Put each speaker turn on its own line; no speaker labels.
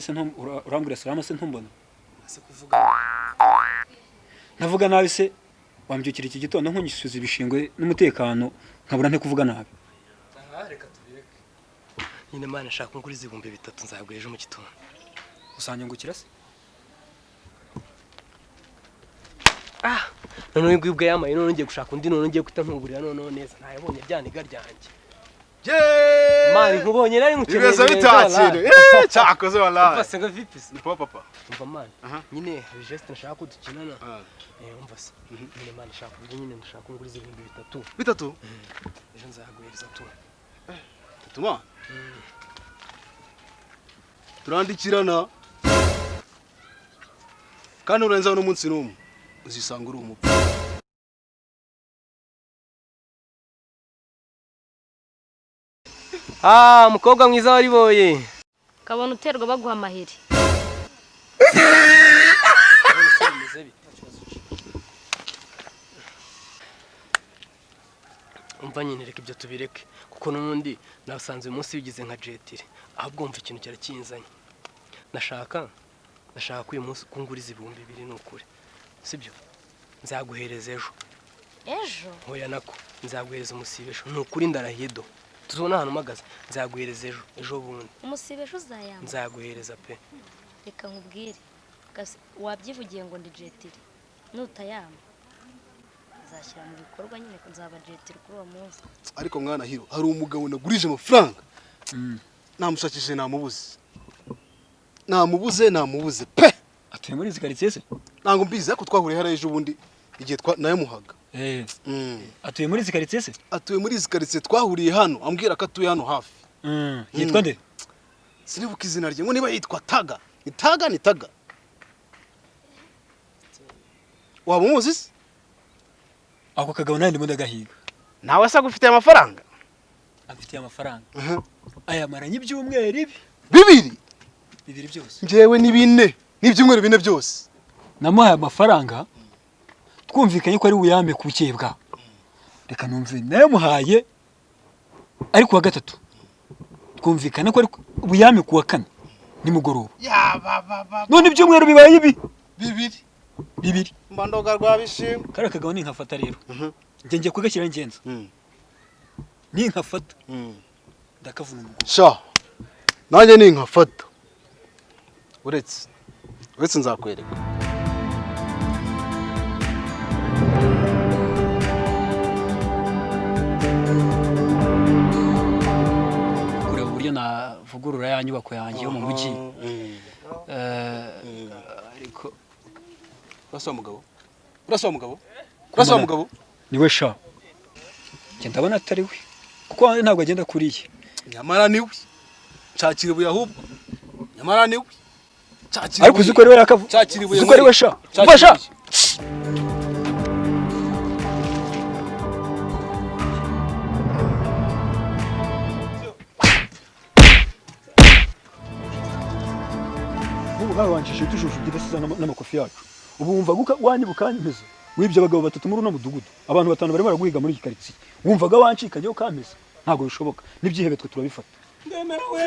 se urambwira salama se ntumbona
ase kuvuga
navuga nabi se wambyukira iki gitondo nkunyisuza ibishingwe n'umutekano nkabura nte kuvuga nabi
reka tubireke nyine mana nshaka nguriza 3,000 nzagura ejo mu gitondo
usanyungukira se
none ngwibwe yamaye none ngiye gushaka undi none ngiye kwita ntungurira none neza ntayabonye byaniga ryanjye mani nkubonye nari ngukeneye
ibibazo bitakire cyakoze wallahi
umva se ngo vipi
ni papa
umva mani nyine hari geste nashaka ko dukinana umva se nyine mani nashaka uburyo nyine ndashaka nguriza 3,000
bitatu
ejo nzaguhereza tu
tuma turandikirana kandi urenza no munsi n'umwe uzisanga uri umupfu
mukobwa mwiza wariboye
kabona uterwa baguha amahiri
umva nyine reka ibyo tubireke kuko n'ubundi nasanze uyu munsi bigize nka jetire ahubwo umva ikintu cyarakinzanye nashaka ko uyu munsi kunguriza 2,000 n'ukuri sibyo nzaguhereza ejo hoya nako nzaguhereza umusibesho n'ukuri ndarahiye do tuzona hano magaza nzaguhereza ejo bundi
umusibesho uzayamba
nzaguhereza pe
reka nkubwire wabyivugiye ngo ndi jetire nutayamba azashyira mu bikorwa nyine ko nzaba jetire kuri uwo munsi
ariko mwana hiro hari umugabo nagurije amafaranga namushakishije namubuze pe
atuye muri zikaritsiye se
nango mbizi ariko twahuriye hara ejo bundi igihe nayamuhaga
atuye muri zikaritsiye se
atuye muri zikaritsiye twahuriye hano ambwira ko atuye hano hafi
yitwa nde
sinibuka izina rye ngo niba yitwa Taga ni Taga waba umuzi se
ako kagabo nandi ndimo ndagahiga
nawe asa gufite amafaranga
afite amafaranga aya maranye ibyumweru bibiri byose
njewe ni 4 n'ibyumweru 4 byose
namuhaye amafaranga twumvikanye ko ari buyambe ku bukebwa reka numve nayo muhaye ari kuwa 3 twumvikana ko ari buyambe kuwa 4 nimugoroba none ibyumweru bibaye bibiri
mbandoga rwabishimwe
kare kagabo ni nkafata rero ngiye kugashyira ngenza ni nkafata ndakavuna
sha nanjye ni nkafata uretse nzakwereka
kureba uburyo navugurura ya nyubako yanjye yo mu mujyi ariko
urasa mugabo
niwe sha ndabona atari we kuko ntabwo agenda kuriye
nyamara niwe nshakira ibuye ahubwo nyamara niwe
ariko uzi ko ari we yakavu uzi ko ari we sha umfasha ubu gawe wanshije tujujugire sisa n'amakofi yacu ubu wumva wanyibuka nyimeze wibye abagabo 3 muri no mudugudu abantu 5 bari baraguhiga muri iki karitsiye wumvaga wancikanye kameze ntabwo bishoboka nibyihebe twe turabifata
ndemera we